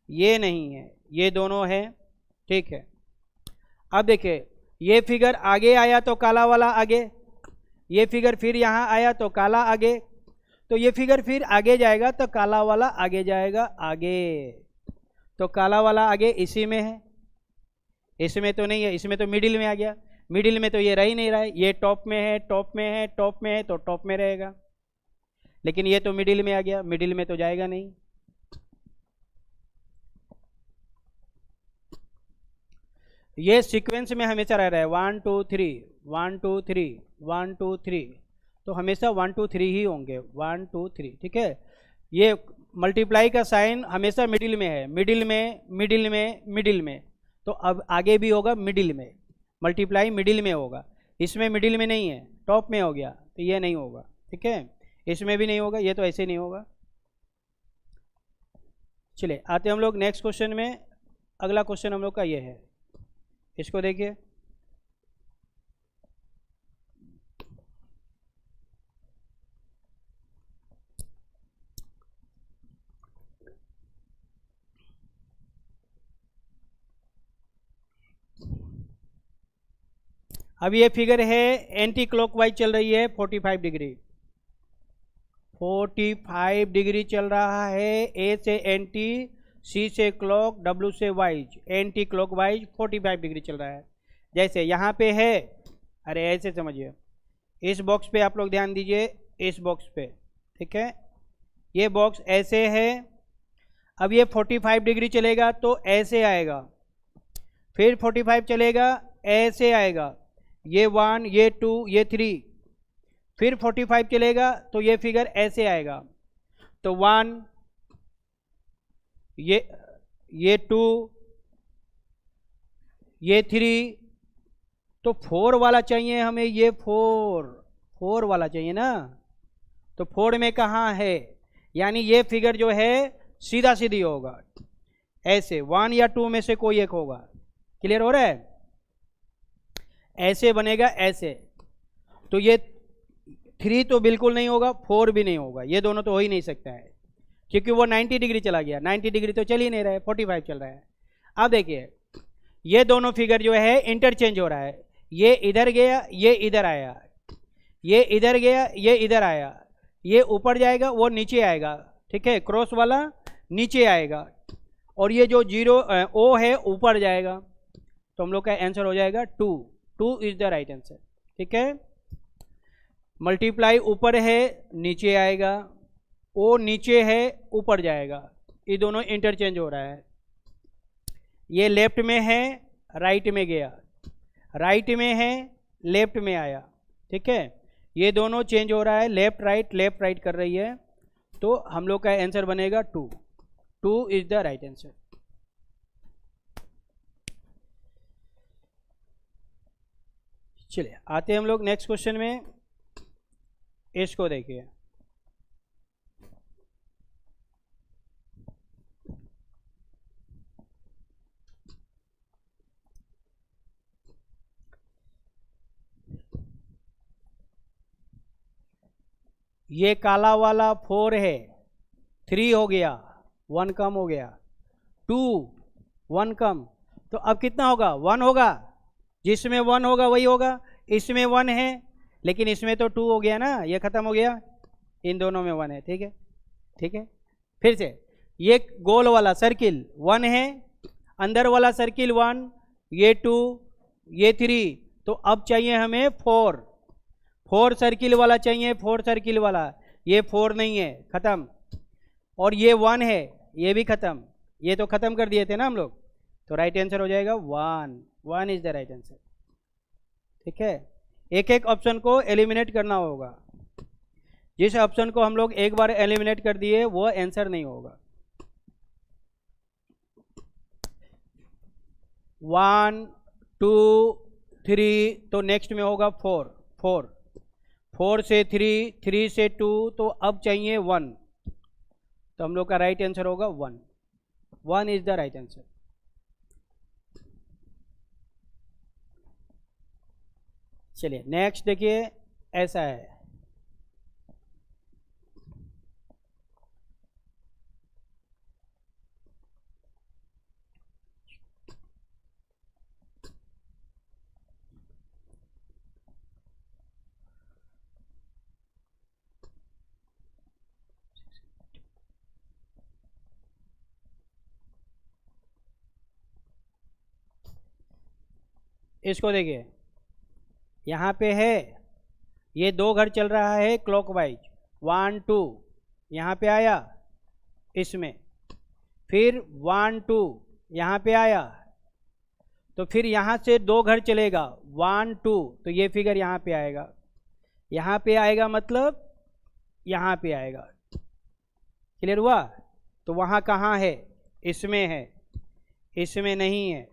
ये नहीं है, ये दोनों है। ठीक है, अब देखिए ये फिगर आगे आया तो काला वाला आगे, ये फिगर फिर यहाँ आया तो काला आगे, तो ये फिगर फिर आगे जाएगा तो काला वाला आगे जाएगा आगे। तो काला वाला आगे इसी में है, इसमें तो नहीं है, इसमें तो मिडिल में आ गया। मिडिल में तो ये रह ही नहीं रहा है, ये टॉप में है, टॉप में है, टॉप में है, तो टॉप में रहेगा। लेकिन ये तो मिडिल में आ गया, मिडिल में तो जाएगा नहीं। ये सीक्वेंस में हमेशा रह रहा है 1 2 3 1 2 3 1 2 3, तो हमेशा 1 2 3 ही होंगे, 1 2 3। ठीक है, ये मल्टीप्लाई का साइन हमेशा मिडिल में है, मिडिल में, मिडिल में, मिडिल में, तो अब आगे भी होगा मिडिल में, मल्टीप्लाई मिडिल में होगा। इसमें मिडिल में नहीं है, टॉप में हो गया, तो ये नहीं होगा। ठीक है, इसमें भी नहीं होगा, ये तो ऐसे नहीं होगा। चलिए आते हम लोग नेक्स्ट क्वेश्चन में। अगला क्वेश्चन हम लोग का ये है, इसको देखिए। अब ये फिगर है एंटी क्लॉकवाइज चल रही है 45 डिग्री, 45 डिग्री चल रहा है। ए से एंटी, सी से क्लॉक, डब्ल्यू से वाइज, एंटी क्लॉकवाइज 45 डिग्री चल रहा है। जैसे यहाँ पे है, अरे ऐसे समझिए, इस बॉक्स पे आप लोग ध्यान दीजिए, इस बॉक्स पे। ठीक है, ये बॉक्स ऐसे है। अब ये 45 डिग्री चलेगा तो ऐसे आएगा, फिर 45 चलेगा ऐसे आएगा, ये 1, ये 2, ये 3, फिर 45 चलेगा तो ये फिगर ऐसे आएगा। तो 1, ये 2, ये 3, तो 4 वाला चाहिए हमें, ये 4 वाला चाहिए ना। तो 4 में कहाँ है? यानी ये फिगर जो है सीधा सीधी होगा, ऐसे 1 या 2 में से कोई एक होगा। क्लियर हो रहा है? ऐसे बनेगा ऐसे, तो ये 3 तो बिल्कुल नहीं होगा, 4 भी नहीं होगा, ये दोनों तो हो ही नहीं सकता है, क्योंकि वो 90 डिग्री चला गया। 90 डिग्री तो चल ही नहीं रहा है, 45 चल रहा है। अब देखिए ये दोनों फिगर जो है इंटरचेंज हो रहा है, ये इधर गया, ये इधर आया, ये इधर गया, ये इधर आया, ये ऊपर जाएगा, वो नीचे आएगा। ठीक है, क्रॉस वाला नीचे आएगा, और ये जो 0 ओ है ऊपर जाएगा। तो हम लोग का आंसर हो जाएगा 2 इज द राइट आंसर। ठीक है, मल्टीप्लाई ऊपर है नीचे आएगा, ओ नीचे है ऊपर जाएगा, ये दोनों इंटरचेंज हो रहा है। ये लेफ्ट में है, राइट में गया, राइट में है, लेफ्ट में आया। ठीक है, ये दोनों चेंज हो रहा है, लेफ्ट राइट कर रही है, तो हम लोग का आंसर बनेगा 2 इज द राइट आंसर। चलिए आते हैं हम लोग नेक्स्ट क्वेश्चन में, इसको देखिए। ये काला वाला 4 है, 3 हो गया, 1 कम हो गया, 2, 1 कम, तो अब कितना होगा? 1 होगा, जिसमें 1 होगा वही होगा। इसमें 1 है, लेकिन इसमें तो 2 हो गया ना, ये खत्म हो गया, इन दोनों में 1 है। ठीक है, ठीक है। फिर से ये गोल वाला सर्किल 1 है, अंदर वाला सर्किल 1, ये 2, ये 3, तो अब चाहिए हमें 4 सर्किल वाला चाहिए, 4 सर्किल वाला। ये 4 नहीं है, खत्म। और ये 1 है, ये भी खत्म। ये तो खत्म कर दिए थे ना हम लोग, तो राइट आंसर हो जाएगा 1 इज द राइट आंसर। ठीक है, एक एक ऑप्शन को एलिमिनेट करना होगा। जिस ऑप्शन को हम लोग एक बार एलिमिनेट कर दिए वो आंसर नहीं होगा। 1 2 3, तो नेक्स्ट में होगा 4 से 3 से 2, तो अब चाहिए 1, तो हम लोग का राइट आंसर होगा 1 इज द राइट आंसर। चलिए नेक्स्ट देखिए, ऐसा है, इसको देखिए, यहाँ पे है, ये 2 घर चल रहा है क्लॉकवाइज, 1 2, यहाँ पे आया इसमें, फिर 1 2 यहाँ पे आया, तो फिर यहाँ से 2 घर चलेगा 1 2, तो ये फिगर यहाँ पे आएगा, यहाँ पे आएगा मतलब यहाँ पे आएगा। क्लियर हुआ? तो वहाँ कहाँ है? इसमें है, इसमें नहीं है,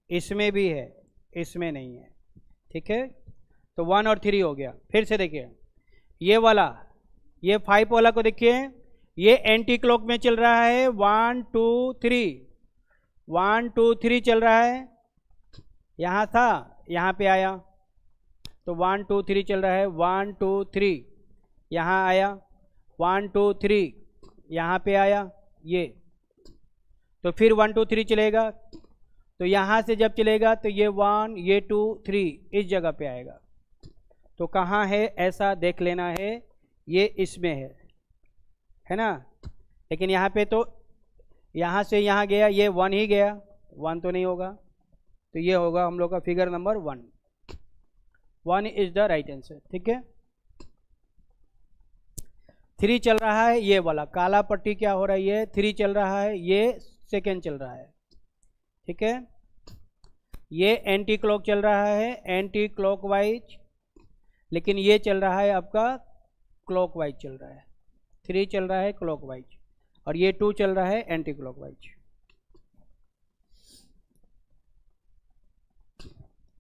इसमें भी है, इसमें नहीं है। ठीक है, तो 1 और 3 हो गया। फिर से देखिए, ये वाला, ये 5 वाला को देखिए, ये एंटी क्लॉक में चल रहा है, 1 2 3, 1 2 3 चल रहा है, यहाँ था, यहाँ पे आया, तो 1 2 3 चल रहा है, 1 2 3, यहाँ आया, 1 2 3, यहाँ पे आया, ये, तो फिर 1 2 3 चलेगा, तो यहाँ से जब चलेगा तो ये 1, ये 2 3 इस जगह पे आएगा। तो कहाँ है ऐसा देख लेना है, ये इसमें है ना। लेकिन यहाँ पे तो यहाँ से यहाँ गया, ये 1 ही गया, 1 तो नहीं होगा, तो ये होगा हम लोग का figure number 1 is the right answer. ठीक है, 3 चल रहा है, ये वाला काला पट्टी क्या हो रही है, 3 चल रहा है, ये सेकेंड चल रहा है। ठीक है, ये एंटी क्लॉक चल रहा है, एंटी क्लॉकवाइज, लेकिन ये चल रहा है आपका क्लॉकवाइज चल रहा है, 3 चल रहा है क्लॉकवाइज, और ये 2 चल रहा है एंटी क्लॉकवाइज।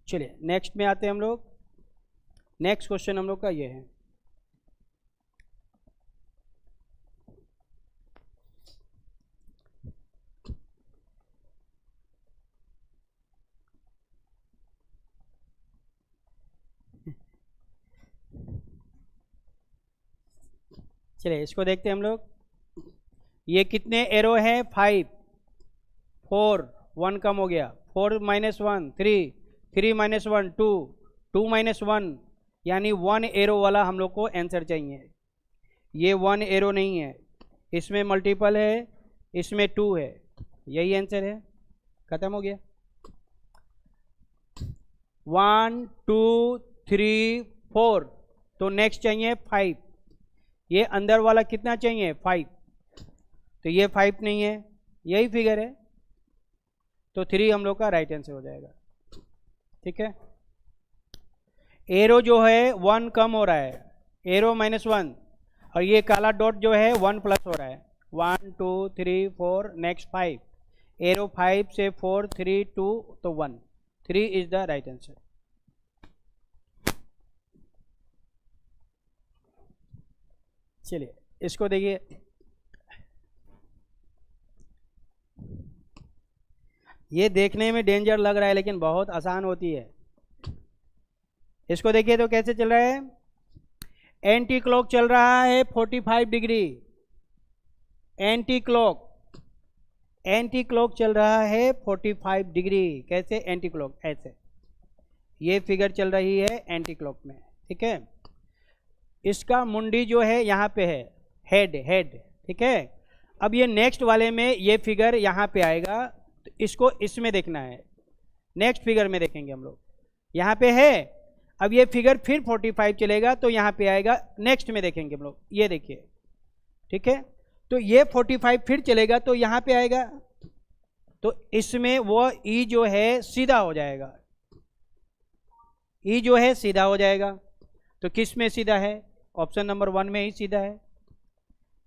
चलिए नेक्स्ट में आते हैं हम लोग। नेक्स्ट क्वेश्चन हम लोग का ये है, चलिए इसको देखते हैं हम लोग। ये कितने एरो हैं? 5, 4, 1 कम हो गया, 4 - 1 3, 3 - 1 2, 2 - 1, यानी 1 एरो वाला हम लोग को आंसर चाहिए। ये 1 एरो नहीं है, इसमें मल्टीपल है, इसमें 2 है, यही आंसर है, खत्म हो गया। 1 2 3 4, तो नेक्स्ट चाहिए 5, ये अंदर वाला कितना चाहिए? 5, तो ये 5 नहीं है, यही फिगर है, तो 3 हम लोग का राइट आंसर हो जाएगा। ठीक है, एरो जो है 1 कम हो रहा है, एरो -1, और ये काला डॉट जो है 1 प्लस हो रहा है, 1 2 3 4, नेक्स्ट 5, एरो 5 से 4 3 2, तो 1, 3 इज द राइट आंसर। चलिए इसको देखिए, ये देखने में डेंजर लग रहा है लेकिन बहुत आसान होती है। इसको देखिए तो कैसे चल रहा है, एंटी क्लॉक चल रहा है 45 डिग्री, एंटी क्लॉक चल रहा है 45 डिग्री। कैसे एंटी क्लॉक? ऐसे, ये फिगर चल रही है एंटी क्लॉक में, ठीक है। इसका मुंडी जो है यहाँ पे है, हेड हेड, ठीक है। अब ये नेक्स्ट वाले में ये फिगर यहाँ पे आएगा, तो इसको इसमें देखना है, नेक्स्ट फिगर में देखेंगे हम लोग, यहाँ पे है। अब ये फिगर फिर 45 चलेगा तो यहाँ पे आएगा, नेक्स्ट में देखेंगे हम लोग, ये देखिए, ठीक है। तो ये 45 फिर चलेगा तो यहाँ पे आएगा, तो इसमें वो ई जो है सीधा हो जाएगा, ई जो है सीधा हो जाएगा। तो किस में सीधा है? ऑप्शन नंबर 1 में ही सीधा है।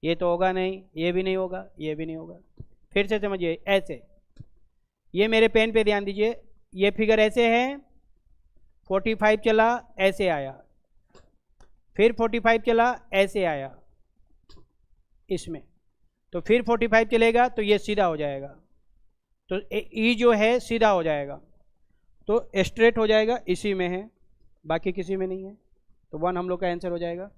ये तो होगा नहीं, ये भी नहीं होगा, ये भी नहीं होगा। फिर से समझिए, ऐसे, ये मेरे पेन पे ध्यान दीजिए, ये फिगर ऐसे है, 45 चला ऐसे आया, फिर 45 चला ऐसे आया इसमें, तो फिर 45 चलेगा तो ये सीधा हो जाएगा, तो ई जो है सीधा हो जाएगा, तो स्ट्रेट हो जाएगा, इसी में है, बाकी किसी में नहीं है। तो 1 हम लोग का आंसर हो जाएगा।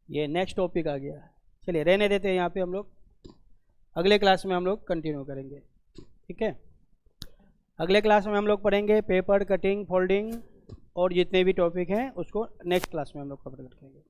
ये नेक्स्ट टॉपिक आ गया, चलिए रहने देते हैं यहाँ पे, हम लोग अगले क्लास में हम लोग कंटिन्यू करेंगे, ठीक है। अगले क्लास में हम लोग पढ़ेंगे पेपर कटिंग, फोल्डिंग और जितने भी टॉपिक हैं उसको नेक्स्ट क्लास में हम लोग कवर करेंगे।